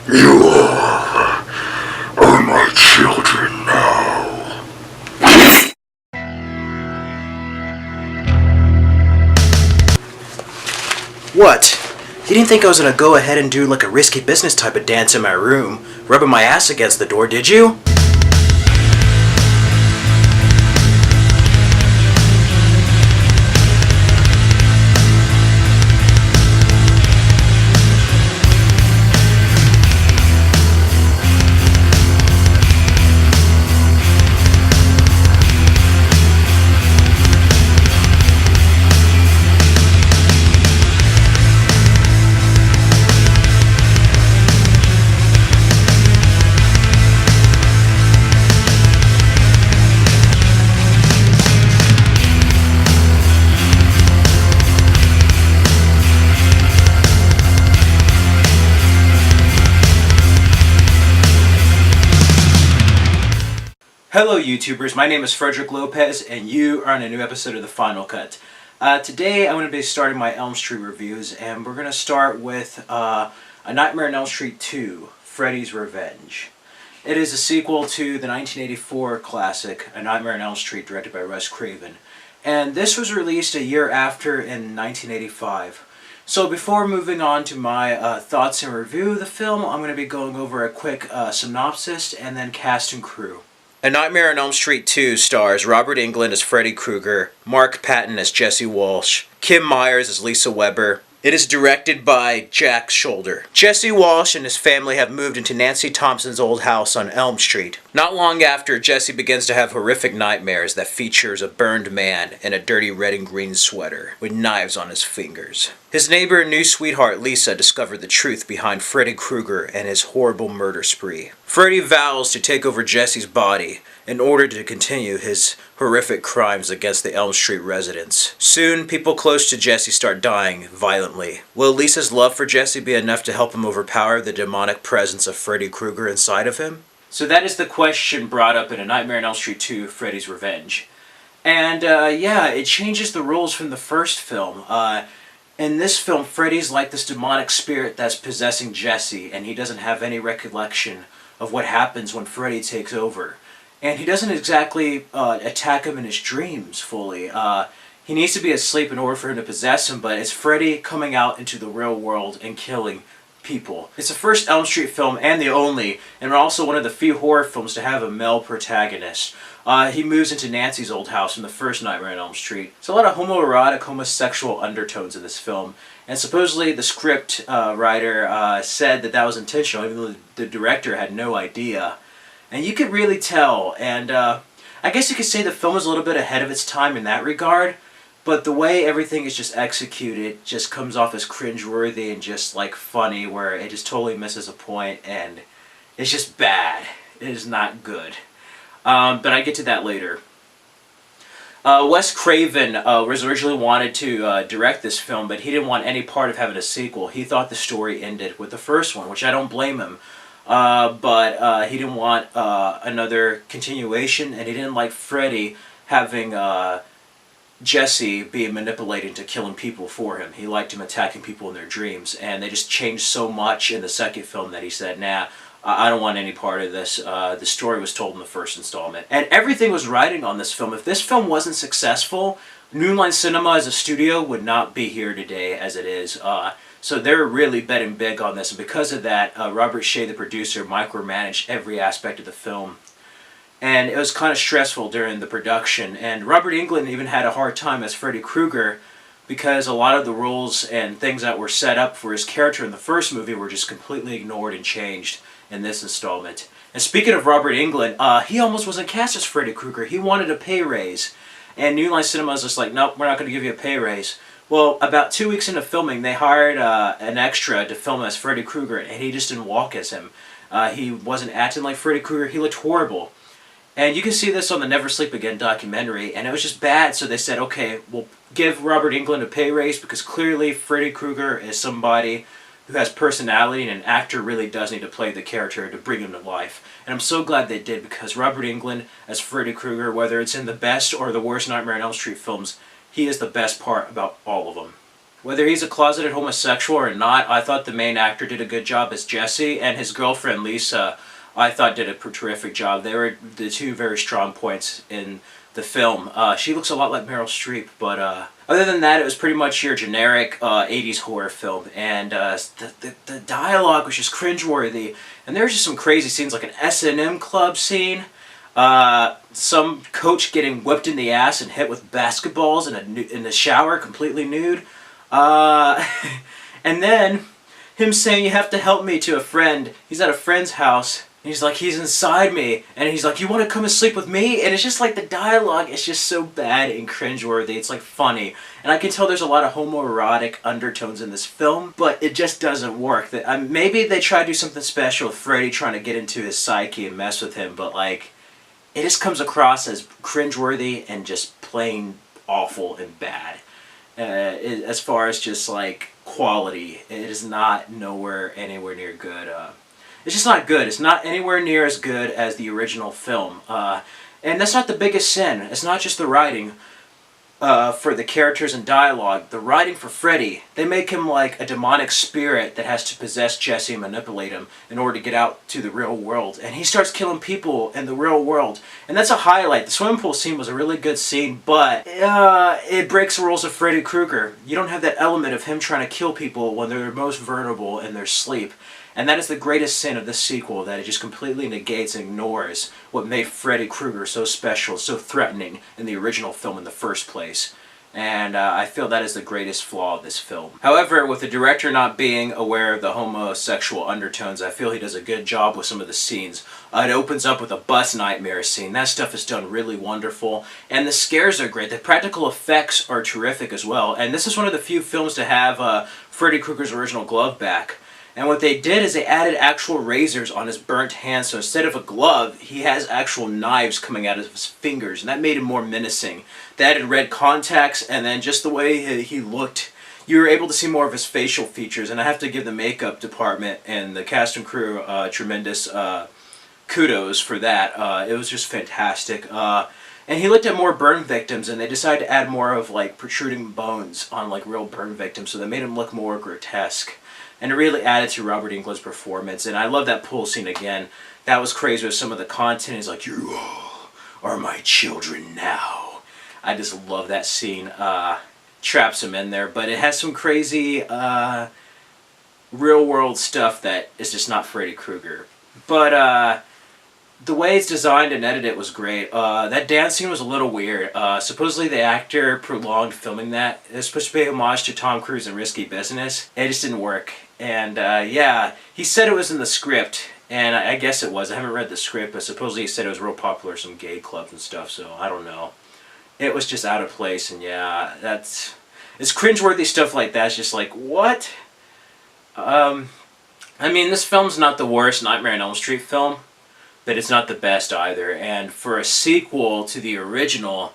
You all are my children now. What? You didn't think I was gonna go ahead and do like a risky business type of dance in my room, rubbing my ass against the door, did you? Hello YouTubers, my name is Frederick Lopez and you are on a new episode of The Final Cut. Today I'm going to be starting my Elm Street reviews and we're going to start with A Nightmare on Elm Street 2, Freddy's Revenge. It is a sequel to the 1984 classic A Nightmare on Elm Street directed by Wes Craven. And this was released a year after in 1985. So before moving on to my thoughts and review of the film, I'm going to be going over a quick synopsis and then cast and crew. A Nightmare on Elm Street 2 stars Robert Englund as Freddy Krueger, Mark Patton as Jesse Walsh, Kim Myers as Lisa Weber. It is directed by Jack Shoulder. Jesse Walsh and his family have moved into Nancy Thompson's old house on Elm Street. Not long after, Jesse begins to have horrific nightmares that features a burned man in a dirty red and green sweater with knives on his fingers. His neighbor and new sweetheart Lisa discover the truth behind Freddy Krueger and his horrible murder spree. Freddy vows to take over Jesse's body in order to continue his horrific crimes against the Elm Street residents. Soon, people close to Jesse start dying violently. Will Lisa's love for Jesse be enough to help him overpower the demonic presence of Freddy Krueger inside of him? So that is the question brought up in A Nightmare on Elm Street 2, Freddy's Revenge. And yeah, it changes the rules from the first film. In this film, Freddy's like this demonic spirit that's possessing Jesse, and he doesn't have any recollection of what happens when Freddy takes over. And he doesn't exactly attack him in his dreams fully. He needs to be asleep in order for him to possess him, but it's Freddy coming out into the real world and killing people. It's the first Elm Street film and the only, and also one of the few horror films to have a male protagonist. He moves into Nancy's old house in the first Nightmare on Elm Street. There's a lot of homoerotic, homosexual undertones in this film, and supposedly the script writer said that that was intentional, even though the director had no idea. And you could really tell, and I guess you could say the film is a little bit ahead of its time in that regard, but the way everything is just executed just comes off as cringeworthy and just like funny, where it just totally misses a point and it's just bad. It is not good. But I get to that later. Wes Craven was originally wanted to direct this film, but he didn't want any part of having a sequel. He thought the story ended with the first one, which I don't blame him. But he didn't want another continuation, and he didn't like Freddy having Jesse being manipulated to killing people for him. He liked him attacking people in their dreams, and they just changed so much in the second film that he said, nah, I don't want any part of this. The story was told in the first installment. And everything was riding on this film. If this film wasn't successful, New Line Cinema as a studio would not be here today as it is. So they're really betting big on this, and because of that, Robert Shea, the producer, micromanaged every aspect of the film. And it was kind of stressful during the production, and Robert Englund even had a hard time as Freddy Krueger because a lot of the rules and things that were set up for his character in the first movie were just completely ignored and changed in this installment. And speaking of Robert Englund, he almost wasn't cast as Freddy Krueger. He wanted a pay raise, and New Line Cinema was just like, nope, we're not going to give you a pay raise. Well, about 2 weeks into filming, they hired an extra to film as Freddy Krueger, and he just didn't walk as him. He wasn't acting like Freddy Krueger. He looked horrible. And you can see this on the Never Sleep Again documentary, and it was just bad, so they said, okay, we'll give Robert Englund a pay raise, because clearly Freddy Krueger is somebody who has personality, and an actor really does need to play the character to bring him to life. And I'm so glad they did, because Robert Englund as Freddy Krueger, whether it's in the best or the worst Nightmare on Elm Street films, he is the best part about all of them. Whether he's a closeted homosexual or not, I thought the main actor did a good job as Jesse, and his girlfriend Lisa, I thought did a terrific job. They were the two very strong points in the film. She looks a lot like Meryl Streep, but other than that, it was pretty much your generic 80s horror film, and the dialogue was just cringeworthy, and there were just some crazy scenes, like an S&M club scene, some coach getting whipped in the ass and hit with basketballs in the shower, completely nude, and then him saying, "You have to help me," to a friend. He's at a friend's house. He's like, "He's inside me," and he's like, "You want to come and sleep with me?" And it's just like the dialogue is just so bad and cringeworthy. It's like funny, and I can tell there's a lot of homoerotic undertones in this film, but it just doesn't work. Maybe they try to do something special with Freddy trying to get into his psyche and mess with him, but like, it just comes across as cringeworthy and just plain awful and bad. As far as just like quality, it is not anywhere near good. It's just not good. It's not anywhere near as good as the original film. And that's not the biggest sin. It's not just the writing for the characters and dialogue. The writing for Freddy, they make him like a demonic spirit that has to possess Jesse and manipulate him in order to get out to the real world. And he starts killing people in the real world. And that's a highlight. The swimming pool scene was a really good scene, but it breaks the rules of Freddy Krueger. You don't have that element of him trying to kill people when they're most vulnerable in their sleep. And that is the greatest sin of this sequel, that it just completely negates and ignores what made Freddy Krueger so special, so threatening in the original film in the first place. And I feel that is the greatest flaw of this film. However, with the director not being aware of the homosexual undertones, I feel he does a good job with some of the scenes. It opens up with a bus nightmare scene. That stuff is done really wonderful. And the scares are great. The practical effects are terrific as well. And this is one of the few films to have Freddy Krueger's original glove back. And what they did is they added actual razors on his burnt hands, so instead of a glove, he has actual knives coming out of his fingers, and that made him more menacing. They added red contacts, and then just the way he looked, you were able to see more of his facial features, and I have to give the makeup department and the cast and crew tremendous kudos for that. It was just fantastic. And he looked at more burn victims, and they decided to add more of like protruding bones on like real burn victims, so they made him look more grotesque. And it really added to Robert Englund's performance. And I love that pool scene again. That was crazy with some of the content. He's like, "You are my children now." I just love that scene. Traps him in there. But it has some crazy real world stuff that is just not Freddy Krueger. But the way it's designed and edited was great. That dance scene was a little weird. Supposedly the actor prolonged filming that. It was supposed to pay homage to Tom Cruise in Risky Business. It just didn't work. And yeah, he said it was in the script, and I guess it was. I haven't read the script, but supposedly he said it was real popular in some gay clubs and stuff, so I don't know. It was just out of place, and yeah, it's cringeworthy stuff like that. It's just like, what? I mean, this film's not the worst Nightmare on Elm Street film, but it's not the best either. And for a sequel to the original,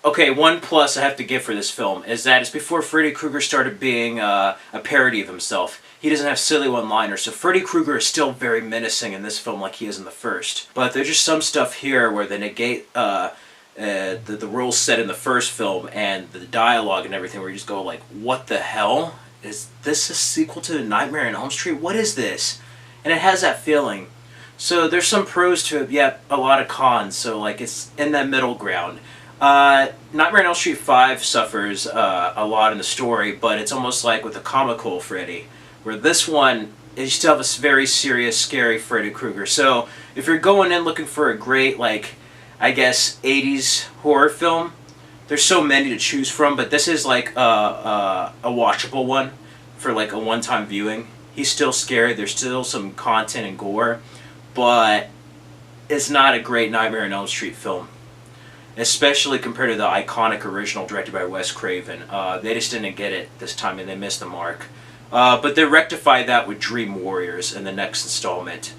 okay, one plus I have to give for this film is that it's before Freddy Krueger started being a parody of himself. He doesn't have silly one-liners, so Freddy Krueger is still very menacing in this film like he is in the first. But there's just some stuff here where they negate the rules set in the first film and the dialogue and everything, where you just go like, what the hell? Is this a sequel to Nightmare on Elm Street? What is this? And it has that feeling. So there's some pros to it, yet a lot of cons, so like it's in that middle ground. Nightmare on Elm Street 5 suffers a lot in the story, but it's almost like with a comical Freddy, where this one, you still have a very serious, scary Freddy Krueger. So if you're going in looking for a great, like, I guess, 80s horror film, there's so many to choose from, but this is like a watchable one for like a one-time viewing. He's still scary, there's still some content and gore, but it's not a great Nightmare on Elm Street film, especially compared to the iconic original directed by Wes Craven. They just didn't get it this time, and they missed the mark. But they rectified that with Dream Warriors in the next installment.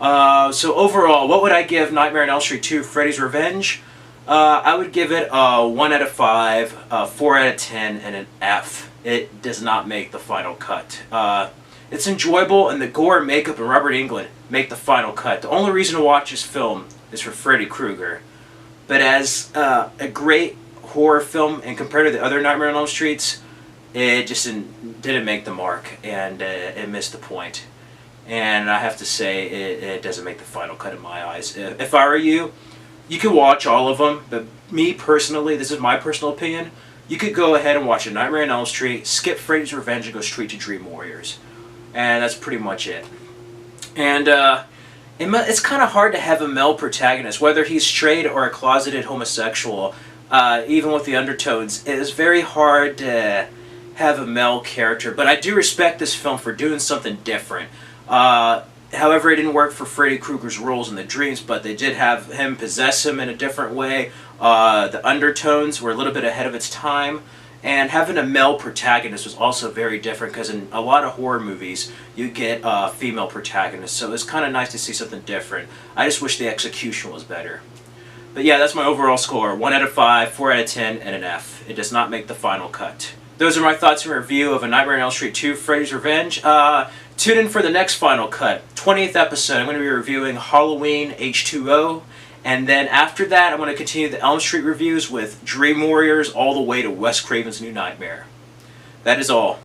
So overall, what would I give Nightmare on Elm Street 2: Freddy's Revenge? I would give it a 1 out of 5, 4 out of 10, and an F. It does not make the final cut. It's enjoyable, and the gore, makeup, and Robert Englund make the final cut. The only reason to watch this film is for Freddy Krueger. But as a great horror film, and compared to the other Nightmare on Elm Streets, it just didn't make the mark, and it missed the point. And I have to say, it doesn't make the final cut in my eyes. If I were you, you could watch all of them, but me personally, this is my personal opinion, you could go ahead and watch A Nightmare on Elm Street, skip Freddy's Revenge, and go straight to Dream Warriors. And that's pretty much it. And it's kind of hard to have a male protagonist, whether he's straight or a closeted homosexual, even with the undertones. It is very hard to have a male character, but I do respect this film for doing something different. However, it didn't work for Freddy Krueger's roles in the dreams, but they did have him possess him in a different way. The undertones were a little bit ahead of its time, and having a male protagonist was also very different, because in a lot of horror movies you get female protagonists, so it's kind of nice to see something different. I just wish the execution was better. But yeah, that's my overall score. 1 out of 5, 4 out of 10, and an F. It does not make the final cut. Those are my thoughts and review of A Nightmare on Elm Street 2, Freddy's Revenge. Tune in for the next final cut, 20th episode. I'm going to be reviewing Halloween H2O. And then after that, I'm going to continue the Elm Street reviews with Dream Warriors all the way to Wes Craven's New Nightmare. That is all.